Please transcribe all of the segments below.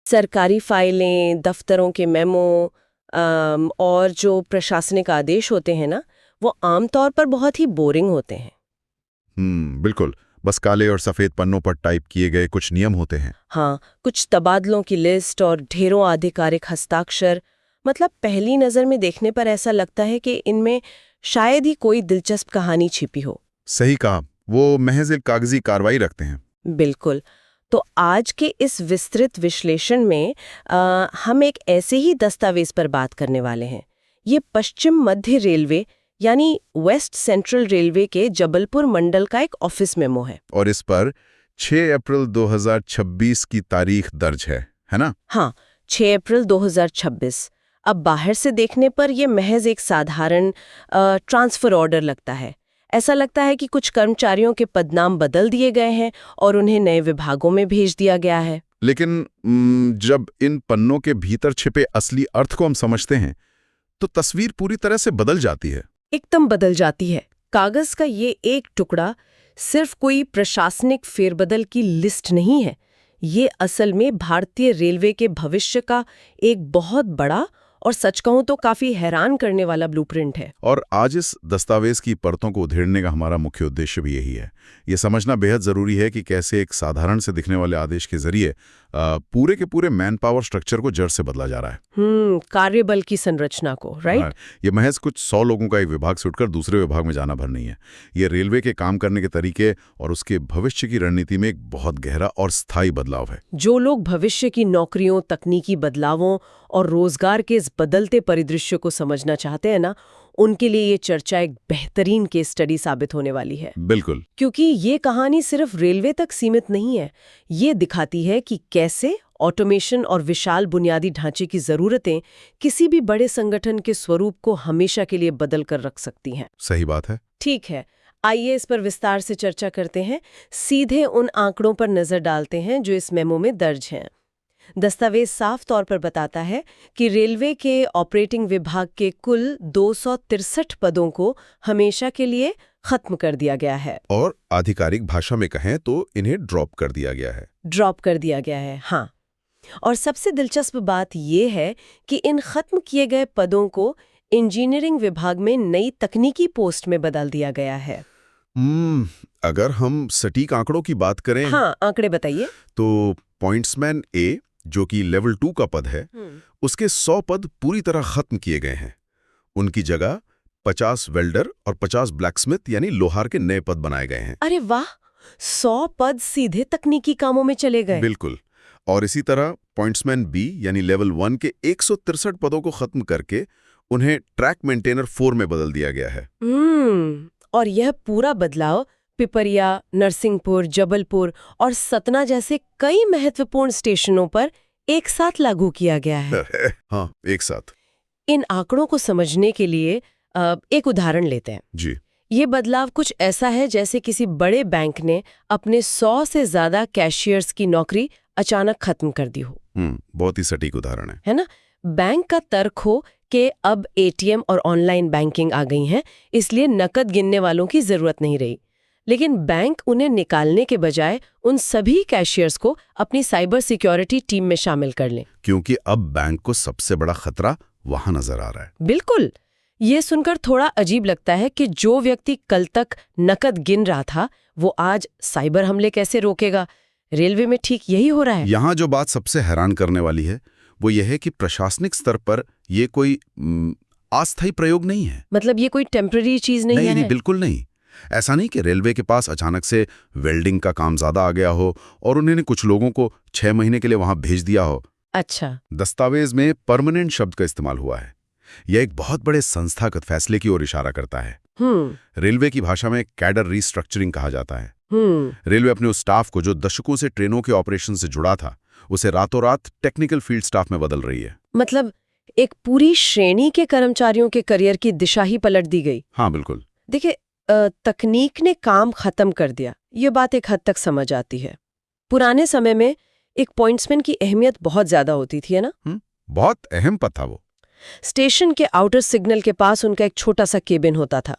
सरकारी फाइलें, दफ्तरों के मेमो और जो प्रशासनिक आदेश होते हैं ना, वो आमतौर पर बहुत ही बोरिंग होते हैं। बिल्कुल। बस काले और सफेद पन्नों पर टाइप किए गए कुछ नियम होते हैं। हाँ, कुछ तबादलों की लिस्ट और ढेरों आधिकारिक हस्ताक्षर। मतलब पहली नज़र में देखने पर ऐसा लगता है कि इनमें शायद ही कोई दिलचस्प कहानी छिपी हो। सही कहा, वो महज एक कागजी कार्रवाई रखते हैं। बिल्कुल। तो आज के इस विस्तृत विश्लेषण में हम एक ऐसे ही दस्तावेज पर बात करने वाले हैं। ये पश्चिम मध्य रेलवे यानी वेस्ट सेंट्रल रेलवे के जबलपुर मंडल का एक ऑफिस मेमो है। और इस पर 6 अप्रैल 2026 की तारीख दर्ज है ना? हाँ, 6 अप्रैल 2026। अब बाहर से देखने पर यह महज एक साधारण ट्रांसफर ऑर्डर लगता है। ऐसा लगता है कि कुछ कर्मचारियों के पदनाम बदल दिए गए हैं और उन्हें नए विभागों में भेज दिया गया है। लेकिन जब इन पन्नों के भीतर छिपे असली अर्थ को हम समझते हैं, तो तस्वीर पूरी तरह से बदल जाती है। एकदम बदल जाती है। कागज का ये एक टुकड़ा सिर्फ कोई प्रशासनिक फेरबदल की लिस्ट नहीं है। ये असल में भारतीय रेलवे के भविष्य का एक बहुत बड़ा और सच कहूं तो काफी हैरान करने वाला ब्लूप्रिंट है। और आज इस दस्तावेज की परतों को उधेड़ने का हमारा मुख्य उद्देश्य भी यही है। ये समझना बेहद ज़रूरी है कि कैसे एक साधारण से दिखने वाले आदेश के जरिए पूरे के पूरे मैन पावर स्ट्रक्चर को जड़ से बदला जा रहा है। कार्यबल की संरचना को, राइट? हाँ, ये महज कुछ 100 लोगों का एक विभाग से उठकर दूसरे विभाग में जाना भर नहीं है। ये रेलवे के काम करने के तरीके और उसके भविष्य की रणनीति में एक बहुत गहरा और स्थायी बदलाव है। जो लोग भविष्य की नौकरियों, तकनीकी बदलावों और रोजगार के इस बदलते परिदृश्य को समझना चाहते हैं ना, उनके लिए ये चर्चा एक बेहतरीन केस स्टडी साबित होने वाली है। बिल्कुल। क्योंकि ये कहानी सिर्फ रेलवे तक सीमित नहीं है। ये दिखाती है कि कैसे ऑटोमेशन और विशाल बुनियादी ढांचे की जरूरतें किसी भी बड़े संगठन के स्वरूप को हमेशा के लिए बदल कर रख सकती हैं। सही बात है। ठीक है, आइए इस पर विस्तार से चर्चा करते हैं। सीधे उन आंकड़ों पर नजर डालते हैं जो इस मेमो में दर्ज हैं। दस्तावेज साफ तौर पर बताता है कि रेलवे के ऑपरेटिंग विभाग के कुल 263 पदों को हमेशा के लिए खत्म कर दिया गया है। और आधिकारिक भाषा में कहें तो इन्हें ड्रॉप कर दिया गया है। ड्रॉप कर दिया गया है, हाँ। और सबसे दिलचस्प बात यह है कि इन खत्म किए गए पदों को इंजीनियरिंग विभाग में नई तकनीकी पोस्ट में बदल दिया गया है। अगर हम सटीक आंकड़ों की बात करें, हाँ, आंकड़े बताइए। तो पॉइंट्समैन ए, जो कि लेवल 2 का पद है, उसके 100 पद पूरी तरह खत्म किए गए हैं। उनकी जगह 50 वेल्डर और 50 ब्लैकस्मिथ यानी लोहार के नए पद बनाए गए हैं। अरे वाह, 100 पद सीधे तकनीकी कामों में चले गए। बिल्कुल। और इसी तरह पॉइंट्समैन बी यानी लेवल 1 के 163 पदों को खत्म करके उन्हें ट्रैक मेंटेनर 4 में बदल दिया गया है। और यह पूरा बदलाव पिपरिया, नरसिंहपुर, जबलपुर और सतना जैसे कई महत्वपूर्ण स्टेशनों पर एक साथ लागू किया गया है। हाँ, एक साथ। इन आंकड़ों को समझने के लिए एक उदाहरण लेते हैं। जी। ये बदलाव कुछ ऐसा है जैसे किसी बड़े बैंक ने अपने 100 से ज्यादा कैशियर्स की नौकरी अचानक खत्म कर दी हो। बहुत ही सटीक उदाहरण है ना? बैंक का तर्क हो कि अब एटीएम और ऑनलाइन बैंकिंग आ गई हैं, इसलिए नकद गिनने वालों की जरूरत नहीं रही। लेकिन बैंक उन्हें निकालने के बजाय उन सभी कैशियर्स को अपनी साइबर सिक्योरिटी टीम में शामिल कर लें, क्योंकि अब बैंक को सबसे बड़ा खतरा वहां नजर आ रहा है। बिल्कुल। ये सुनकर थोड़ा अजीब लगता है कि जो व्यक्ति कल तक नकद गिन रहा था, वो आज साइबर हमले कैसे रोकेगा? रेलवे में ठीक यही हो रहा है। यहाँ जो बात सबसे हैरान करने वाली है वो यह है कि प्रशासनिक स्तर पर ये कोई अस्थायी प्रयोग नहीं है। मतलब ये कोई टेम्पररी चीज नहीं है? नहीं, बिल्कुल नहीं। ऐसा नहीं कि रेलवे के पास अचानक से वेल्डिंग का काम ज्यादा आ गया हो और उन्होंने कुछ लोगों को 6 महीने के लिए वहां भेज दिया हो। अच्छा। दस्तावेज में परमानेंट शब्द का इस्तेमाल हुआ है। यह एक बहुत बड़े संस्थागत फैसले की ओर इशारा करता है। रेलवे की भाषा में कैडर रीस्ट्रक्चरिंग कहा जाता है। रेलवे अपने उस स्टाफ को जो दशकों से ट्रेनों के ऑपरेशन से जुड़ा था, उसे रातों रात टेक्निकल फील्ड स्टाफ में बदल रही है। मतलब एक पूरी श्रेणी के कर्मचारियों के करियर की दिशा ही पलट दी गई। हाँ, बिल्कुल। देखिए, तकनीक ने काम खत्म कर दिया, ये बात एक हद तक समझ आती है। पुराने समय में एक पॉइंट्समैन की अहमियत बहुत ज्यादा होती थी, है ना? बहुत अहम पद था वो। स्टेशन के आउटर सिग्नल के पास उनका एक छोटा सा केबिन होता था।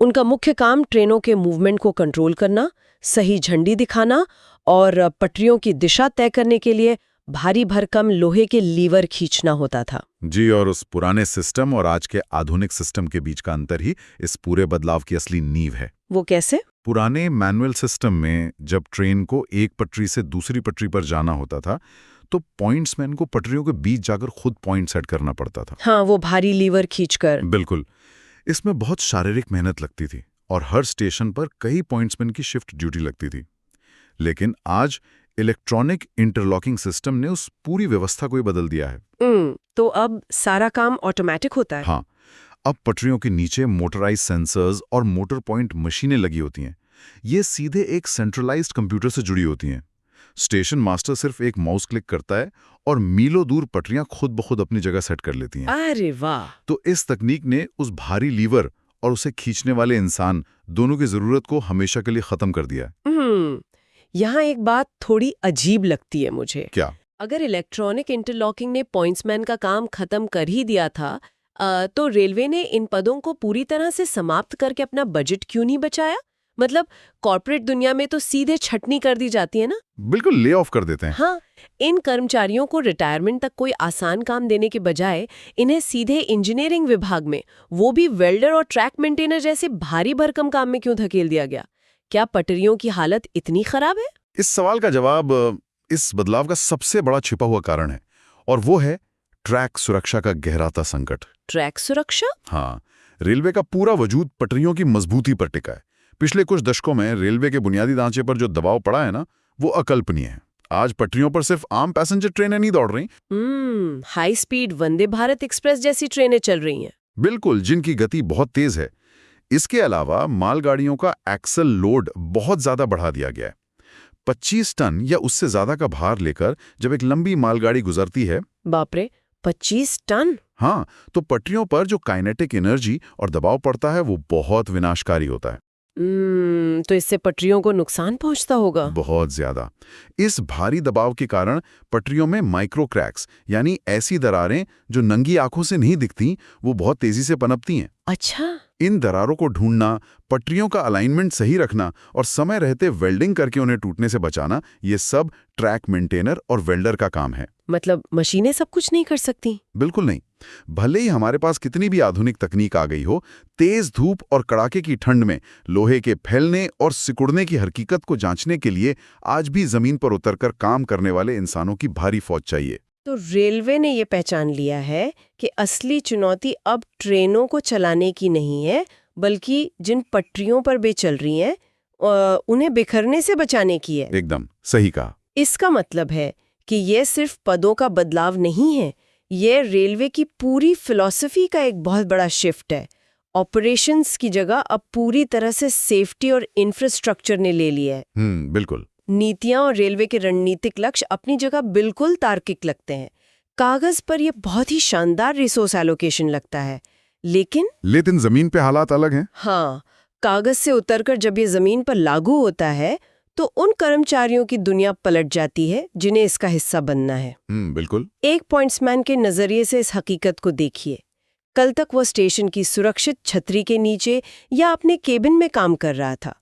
उनका मुख्य काम ट्रेनों के मूवमेंट को कंट्रोल करना, सही झंडी दिखाना और पटरियों की दिशा तय करने के लिए भारी भरकम लोहे के लीवर खींचना होता था। जी, और उस पुराने सिस्टम और आज के आधुनिक सिस्टम के बीच का अंतर ही इस पूरे बदलाव की असली नींव है। वो कैसे? पुराने मैनुअल सिस्टम में जब ट्रेन को एक पटरी से दूसरी पटरी पर जाना होता था तो पॉइंट्समैन को पटरियों के बीच जाकर खुद पॉइंट सेट करना पड़ता था। हाँ, वो भारी लीवर खींचकर। बिल्कुल। इसमें बहुत शारीरिक मेहनत लगती थी और हर स्टेशन पर कई पॉइंट्समैन की शिफ्ट ड्यूटी लगती थी। लेकिन आज इलेक्ट्रॉनिक इंटरलॉकिंग सिस्टम ने उस पूरी व्यवस्था को ही बदल दिया है। तो अब सारा काम ऑटोमेटिक होता है? हाँ, अब पटरियों के नीचे मोटराइज सेंसर्स और मोटर पॉइंट मशीनें लगी होती हैं। ये सीधे एक सेंट्रलाइज्ड कंप्यूटर से जुड़ी होती हैं। स्टेशन मास्टर सिर्फ एक माउस क्लिक करता है और मीलों दूर पटरियां खुद ब खुद अपनी जगह सेट कर लेती हैं। अरे वाह! तो इस तकनीक ने उस भारी लीवर और उसे खींचने वाले इंसान दोनों की जरूरत को हमेशा के लिए खत्म कर दिया। यहाँ एक बात थोड़ी अजीब लगती है मुझे। क्या? अगर इलेक्ट्रॉनिक इंटरलॉकिंग ने पॉइंट्समैन का काम खत्म कर ही दिया था, तो रेलवे ने इन पदों को पूरी तरह से समाप्त करके अपना बजट क्यों नहीं बचाया? मतलब कॉर्पोरेट दुनिया में तो सीधे छटनी कर दी जाती है ना? बिल्कुल, ले ऑफ कर देते हैं। हाँ, इन कर्मचारियों को रिटायरमेंट तक कोई आसान काम देने के बजाय इन्हें सीधे इंजीनियरिंग विभाग में, वो भी वेल्डर और ट्रैक मेंटेनर जैसे भारी भरकम काम में क्यों धकेल दिया गया? क्या पटरियों की हालत इतनी खराब है? इस सवाल का जवाब इस बदलाव का सबसे बड़ा छिपा हुआ कारण है, और वो है ट्रैक सुरक्षा का गहराता संकट। ट्रैक सुरक्षा? हाँ, रेलवे का पूरा वजूद पटरियों की मजबूती पर टिका है। पिछले कुछ दशकों में रेलवे के बुनियादी ढांचे पर जो दबाव पड़ा है ना, वो अकल्पनीय है। आज पटरियों पर सिर्फ आम पैसेंजर ट्रेनें नहीं दौड़ रही। High speed Vande Bharat express जैसी ट्रेनें चल रही हैं। बिल्कुल, जिनकी गति बहुत तेज है। इसके अलावा मालगाड़ियों का एक्सल लोड बहुत ज्यादा बढ़ा दिया गया है। 25 टन या उससे ज्यादा का भार लेकर जब एक लंबी मालगाड़ी गुजरती है, बाप रे, 25 टन? हाँ, तो पटरियों पर जो काइनेटिक एनर्जी और दबाव पड़ता है वो बहुत विनाशकारी होता है। तो इससे पटरियों को नुकसान पहुंचता होगा? बहुत ज्यादा। इस भारी दबाव के कारण पटरियों में माइक्रो क्रैक्स, यानी ऐसी दरारें जो नंगी आंखों से नहीं दिखती, वो बहुत तेजी से पनपती हैं। अच्छा। इन दरारों को ढूंढना, पटरियों का अलाइनमेंट सही रखना और समय रहते वेल्डिंग करके उन्हें टूटने से बचाना, ये सब ट्रैक मेंटेनर और वेल्डर का काम है। मतलब मशीनें सब कुछ नहीं कर सकती? बिल्कुल नहीं। भले ही हमारे पास कितनी भी आधुनिक तकनीक आ गई हो, तेज धूप और कड़ाके की ठंड में लोहे के फैलने और सिकुड़ने की हकीकत को जांचने के लिए आज भी जमीन पर उतरकर काम करने वाले इंसानों की भारी फौज चाहिए। तो रेलवे ने ये पहचान लिया है कि असली चुनौती अब ट्रेनों को चलाने की नहीं है, बल्कि जिन पटरियों पर वे चल रही हैं उन्हें बिखरने से बचाने की है। एकदम सही कहा। इसका मतलब है कि ये सिर्फ पदों का बदलाव नहीं है, ये रेलवे की पूरी फिलॉसफी का एक बहुत बड़ा शिफ्ट है। ऑपरेशंस की जगह अब पूरी तरह से सेफ्टी और इंफ्रास्ट्रक्चर ने ले लिया है। बिल्कुल। नीतियां और रेलवे के रणनीतिक लक्ष्य अपनी जगह बिल्कुल तार्किक लगते हैं। कागज पर यह बहुत ही शानदार रिसोर्स एलोकेशन लगता है, लेकिन जमीन पे हालात अलग हैं। हाँ, कागज से उतरकर जब ये जमीन पर लागू होता है तो उन कर्मचारियों की दुनिया पलट जाती है जिन्हें इसका हिस्सा बनना है। बिल्कुल। एक पॉइंट्समैन के नजरिए से इस हकीकत को देखिए। कल तक वो स्टेशन की सुरक्षित छतरी के नीचे या अपने केबिन में काम कर रहा था।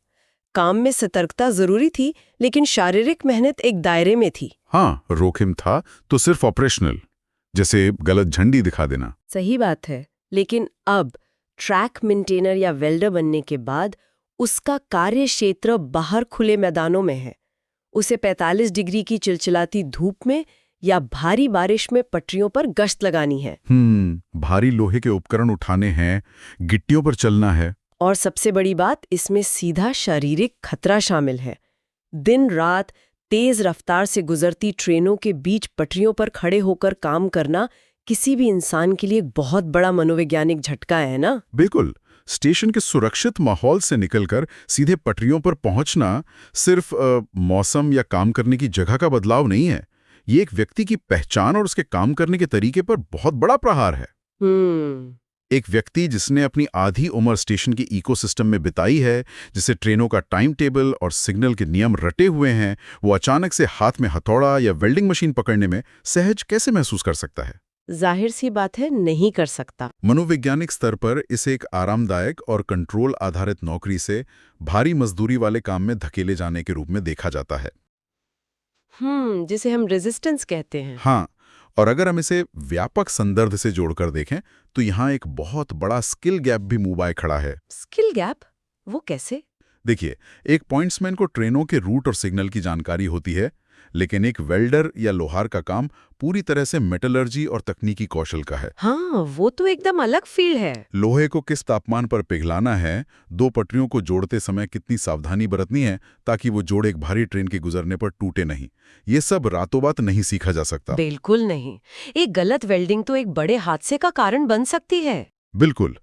काम में सतर्कता जरूरी थी, लेकिन शारीरिक मेहनत एक दायरे में थी। हाँ, जोखिम था तो सिर्फ ऑपरेशनल, जैसे गलत झंडी दिखा देना। सही बात है, लेकिन अब ट्रैक मेंटेनर या वेल्डर बनने के बाद उसका कार्य क्षेत्र बाहर खुले मैदानों में है। उसे 45 डिग्री की चिलचिलाती धूप में या भारी बारिश में पटरियों पर गश्त लगानी है। भारी लोहे के उपकरण उठाने हैं, गिट्टियों पर चलना है। और सबसे बड़ी बात, इसमें सीधा शारीरिक खतरा शामिल है। दिन रात तेज रफ्तार से गुजरती ट्रेनों के बीच पटरियों पर खड़े होकर काम करना किसी भी इंसान के लिए एक बहुत बड़ा मनोवैज्ञानिक झटका है ना? बिल्कुल। स्टेशन के सुरक्षित माहौल से निकलकर सीधे पटरियों पर पहुंचना सिर्फ मौसम या काम करने की जगह का बदलाव नहीं है। ये एक व्यक्ति की पहचान और उसके काम करने के तरीके पर बहुत बड़ा प्रहार है। एक व्यक्ति जिसने अपनी आधी उम्र स्टेशन के इकोसिस्टम में बिताई है, जिसे ट्रेनों का टाइम टेबल और सिग्नल के नियम रटे हुए हैं, वो अचानक से हाथ में हथौड़ा या वेल्डिंग मशीन पकड़ने में सहज कैसे महसूस कर सकता है? जाहिर सी बात है, नहीं कर सकता। मनोवैज्ञानिक स्तर पर इसे एक आरामदायक और कंट्रोल आधारित नौकरी से भारी मजदूरी वाले काम में धकेले जाने के रूप में देखा जाता है। जिसे हम रेजिस्टेंस कहते हैं। हाँ, और अगर हम इसे व्यापक संदर्भ से जोड़कर देखें तो यहाँ एक बहुत बड़ा स्किल गैप भी मुंह बाय खड़ा है। Skill gap? वो कैसे? देखिए, एक पॉइंट्समैन को ट्रेनों के रूट और सिग्नल की जानकारी होती है, लेकिन एक वेल्डर या लोहार का काम पूरी तरह से मेटलर्जी और तकनीकी कौशल का है। हाँ, वो तो एकदम अलग फील्ड है। लोहे को किस तापमान पर पिघलाना है, दो पटरियों को जोड़ते समय कितनी सावधानी बरतनी है ताकि वो जोड़ एक भारी ट्रेन के गुजरने पर टूटे नहीं, ये सब रातों बात नहीं सीखा जा सकता। बिल्कुल नहीं। एक गलत वेल्डिंग तो एक बड़े हादसे का कारण बन सकती है। बिल्कुल।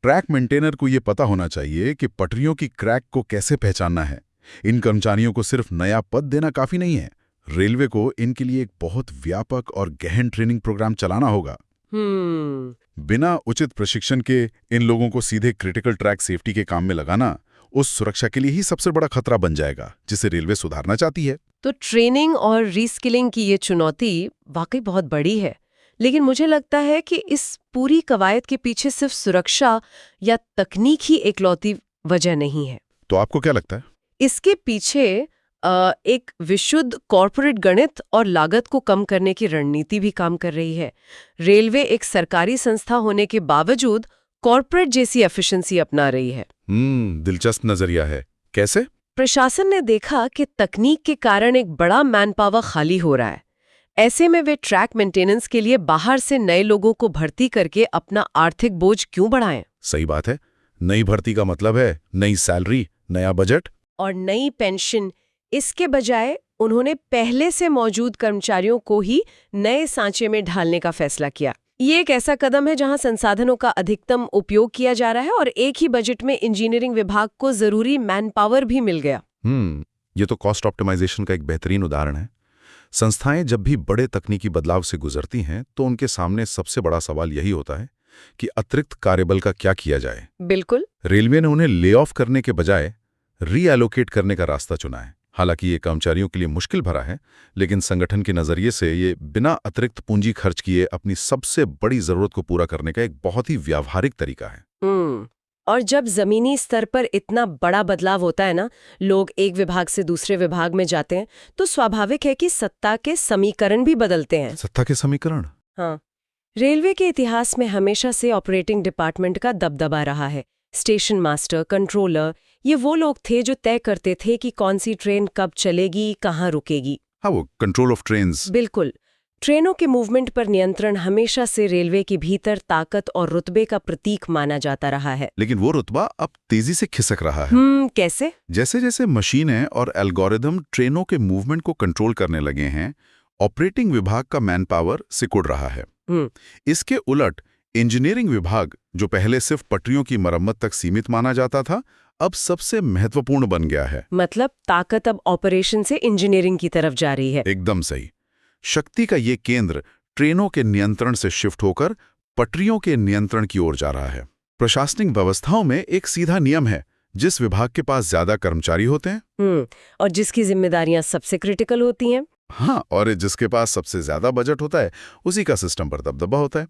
ट्रैक मेंटेनर को ये पता होना चाहिए कि पटरियों की क्रैक को कैसे पहचानना है। इन कर्मचारियों को सिर्फ नया पद देना काफी नहीं है, रेलवे को इनके लिए एक बहुत व्यापक और गहन ट्रेनिंग प्रोग्राम चलाना होगा। बिना उचित प्रशिक्षण के इन लोगों को सीधे क्रिटिकल ट्रैक सेफ्टी के काम में लगाना उस सुरक्षा के लिए ही सबसे बड़ा खतरा बन जाएगा, जिसे रेलवे सुधारना चाहती है। तो ट्रेनिंग और रीस्किलिंग की ये चुनौती वाकई बहुत बड़ी है, लेकिन मुझे लगता है कि इस पूरी कवायद के पीछे सिर्फ सुरक्षा या तकनीक ही एकलौती वजह नहीं है। तो आपको क्या लगता है? इसके पीछे एक विशुद्ध कॉरपोरेट गणित और लागत को कम करने की रणनीति भी काम कर रही है। रेलवे एक सरकारी संस्था होने के बावजूद कॉरपोरेट जैसी एफिशिएंसी अपना रही है। दिलचस्प नजरिया है। कैसे? प्रशासन ने देखा कि तकनीक के कारण एक बड़ा मैन पावर खाली हो रहा है। ऐसे में वे ट्रैक मेंटेनेंस के लिए बाहर से नए लोगों को भर्ती करके अपना आर्थिक बोझ क्यों बढ़ाएं? सही बात है। नई भर्ती का मतलब है नई सैलरी, नया बजट और नई पेंशन। इसके बजाय उन्होंने पहले से मौजूद कर्मचारियों को ही नए सांचे में ढालने का फैसला किया। ये एक ऐसा कदम है जहां संसाधनों का अधिकतम उपयोग किया जा रहा है और एक ही बजट में इंजीनियरिंग विभाग को जरूरी मैन पावर भी मिल गया। ये तो कॉस्ट ऑप्टिमाइजेशन का एक बेहतरीन उदाहरण है। संस्थाएं जब भी बड़े तकनीकी बदलाव से गुजरती हैं तो उनके सामने सबसे बड़ा सवाल यही होता है कि अतिरिक्त कार्यबल का क्या किया जाए। बिल्कुल। रेलवे ने उन्हें ले ऑफ करने के बजाय रीएलोकेट करने का रास्ता चुना है। हालांकि ये कर्मचारियों के लिए मुश्किल भरा है, लेकिन संगठन के नजरिए से ये बिना अतिरिक्त पूंजी खर्च किए अपनी सबसे बड़ी जरूरत को पूरा करने का एक बहुत ही व्यावहारिक तरीका है। और जब जमीनी स्तर पर इतना बड़ा बदलाव होता है ना, लोग एक विभाग से दूसरे विभाग में जाते हैं, तो स्वाभाविक है कि सत्ता के समीकरण भी बदलते हैं। सत्ता के समीकरण? हाँ। रेलवे के इतिहास में हमेशा से ऑपरेटिंग डिपार्टमेंट का दबदबा रहा है। स्टेशन मास्टर, कंट्रोलर, ये वो लोग थे जो तय करते थे कि कौन सी ट्रेन कब चलेगी, कहाँ रुकेगी। हाँ, वो कंट्रोल ऑफ ट्रेन्स। बिल्कुल। ट्रेनों के मूवमेंट पर नियंत्रण हमेशा से रेलवे के भीतर ताकत और रुतबे का प्रतीक माना जाता रहा है। लेकिन वो रुतबा अब तेजी से खिसक रहा है। कैसे? जैसे जैसे मशीनें और एल्गोरिदम ट्रेनों के मूवमेंट को कंट्रोल करने लगे हैं, ऑपरेटिंग विभाग का मैन पावर सिकुड़ रहा है। इसके उलट इंजीनियरिंग विभाग, जो पहले सिर्फ पटरियों की मरम्मत तक सीमित माना जाता था, अब सबसे महत्वपूर्ण बन गया है। मतलब ताकत अब ऑपरेशन से इंजीनियरिंग की तरफ जा रही है। एकदम सही। शक्ति का ये केंद्र ट्रेनों के नियंत्रण से शिफ्ट होकर पटरियों के नियंत्रण की ओर जा रहा है। प्रशासनिक व्यवस्थाओं में एक सीधा नियम है, जिस विभाग के पास ज्यादा कर्मचारी होते हैं और जिसकी जिम्मेदारियां सबसे क्रिटिकल होती हैं। हाँ, और जिसके पास सबसे ज्यादा बजट होता है, उसी का सिस्टम पर दबदबा होता है।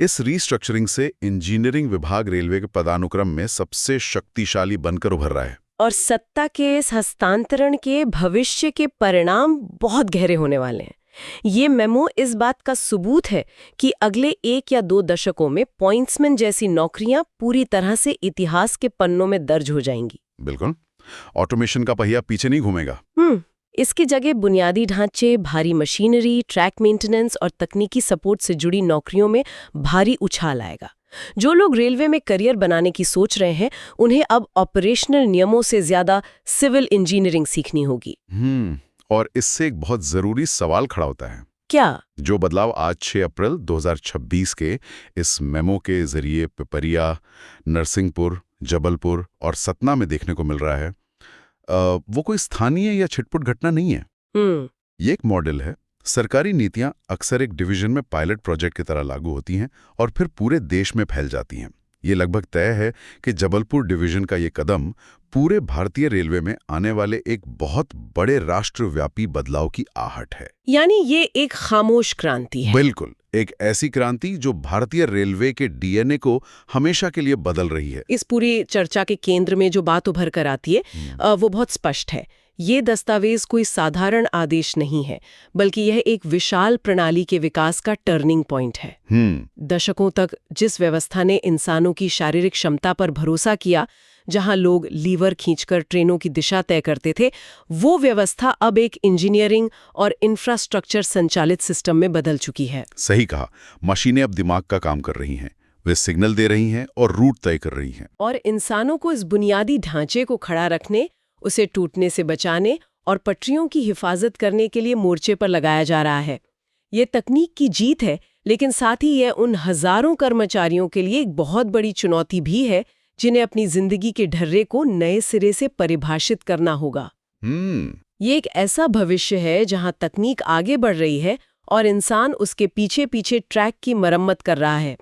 इस रीस्ट्रक्चरिंग से इंजीनियरिंग विभाग रेलवे के पदानुक्रम में सबसे शक्तिशाली बनकर उभर रहा है। और सत्ता के इस हस्तांतरण के भविष्य के परिणाम बहुत गहरे होने वाले हैं। ये मेमो इस बात का सबूत है कि अगले 1 या 2 दशकों में पॉइंट्समैन जैसी नौकरियां पूरी तरह से इतिहास के पन्नों में दर्ज हो जाएंगी। बिल्कुल। ऑटोमेशन का पहिया पीछे नहीं घूमेगा। इसकी जगह बुनियादी ढांचे, भारी मशीनरी, ट्रैक मेंटेनेंस और तकनीकी सपोर्ट से जुड़ी नौकरियों में भारी उछाल आएगा। जो लोग रेलवे में करियर बनाने की सोच रहे हैं, उन्हें अब ऑपरेशनल नियमों से ज्यादा सिविल इंजीनियरिंग सीखनी होगी। और इससे एक बहुत जरूरी सवाल खड़ा होता है। क्या? जो बदलाव आज 6 अप्रैल 2026 के इस मेमो के जरिए पिपरिया, नरसिंहपुर, जबलपुर और सतना में देखने को मिल रहा है, वो कोई स्थानीय या छिटपुट घटना नहीं है। ये एक मॉडल है। सरकारी नीतियां अक्सर एक डिवीजन में पायलट प्रोजेक्ट की तरह लागू होती हैं और फिर पूरे देश में फैल जाती हैं। ये लगभग तय है कि जबलपुर डिवीजन का ये कदम पूरे भारतीय रेलवे में आने वाले एक बहुत बड़े राष्ट्रव्यापी बदलाव की आहट है। यानी ये एक खामोश क्रांति है। बिल्कुल, एक ऐसी क्रांति जो भारतीय रेलवे के डीएनए को हमेशा के लिए बदल रही है। इस पूरी चर्चा के केंद्र में जो बात उभर कर आती है वो बहुत स्पष्ट है। ये दस्तावेज कोई साधारण आदेश नहीं है, बल्कि यह एक विशाल प्रणाली के विकास का टर्निंग पॉइंट है। दशकों तक जिस व्यवस्था ने इंसानों की शारीरिक क्षमता पर भरोसा किया, जहां लोग लीवर खींचकर ट्रेनों की दिशा तय करते थे, वो व्यवस्था अब एक इंजीनियरिंग और इंफ्रास्ट्रक्चर संचालित सिस्टम में बदल चुकी है। सही कहा, मशीनें अब दिमाग का काम कर रही हैं, वे सिग्नल दे रही हैं और रूट तय कर रही हैं। और इंसानों को इस बुनियादी ढांचे को खड़ा रखने, उसे टूटने से बचाने और पटरियों की हिफाजत करने के लिए मोर्चे पर लगाया जा रहा है। ये तकनीक की जीत है, लेकिन साथ ही यह उन हजारों कर्मचारियों के लिए एक बहुत बड़ी चुनौती भी है जिन्हें अपनी जिंदगी के ढर्रे को नए सिरे से परिभाषित करना होगा। ये एक ऐसा भविष्य है जहां तकनीक आगे बढ़ रही है और इंसान उसके पीछे पीछे ट्रैक की मरम्मत कर रहा है।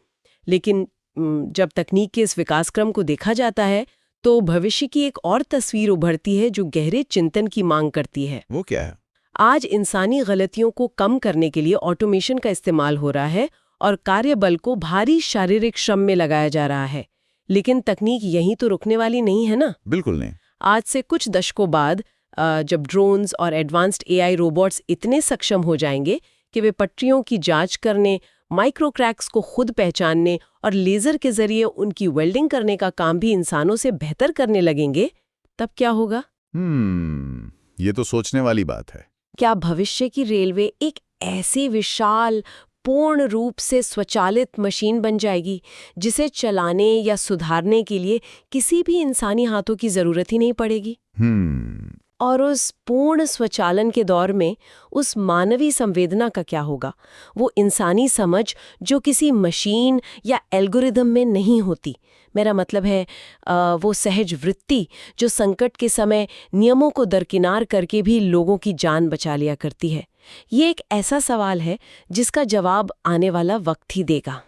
लेकिन जब तकनीक के इस विकास क्रम को देखा जाता है, तो भविष्य की एक और तस्वीर उभरती है जो गहरे चिंतन की मांग करती है। वो क्या है? आज इंसानी गलतियों को कम करने के लिए ऑटोमेशन का इस्तेमाल हो रहा है और कार्यबल को भारी शारीरिक श्रम में लगाया जा रहा है। लेकिन तकनीक यहीं तो रुकने वाली नहीं है ना। बिल्कुल नहीं। आज से कुछ दशकों बाद जब ड्रोन्स और एडवांस्ड एआई रोबोट्स इतने सक्षम हो जाएंगे कि वे पटरियों की जांच करने, माइक्रो क्रैक्स को खुद पहचानने और लेजर के जरिए उनकी वेल्डिंग करने का काम भी इंसानों से बेहतर करने लगेंगे, तब क्या होगा? ये तो सोचने वाली बात है। क्या भविष्य की रेलवे एक ऐसी विशाल, पूर्ण रूप से स्वचालित मशीन बन जाएगी जिसे चलाने या सुधारने के लिए किसी भी इंसानी हाथों की जरूरत ही नहीं पड़ेगी? और उस पूर्ण स्वचालन के दौर में उस मानवीय संवेदना का क्या होगा? वो इंसानी समझ जो किसी मशीन या एल्गोरिदम में नहीं होती। मेरा मतलब है वो सहज वृत्ति जो संकट के समय नियमों को दरकिनार करके भी लोगों की जान बचा लिया करती है। ये एक ऐसा सवाल है जिसका जवाब आने वाला वक्त ही देगा।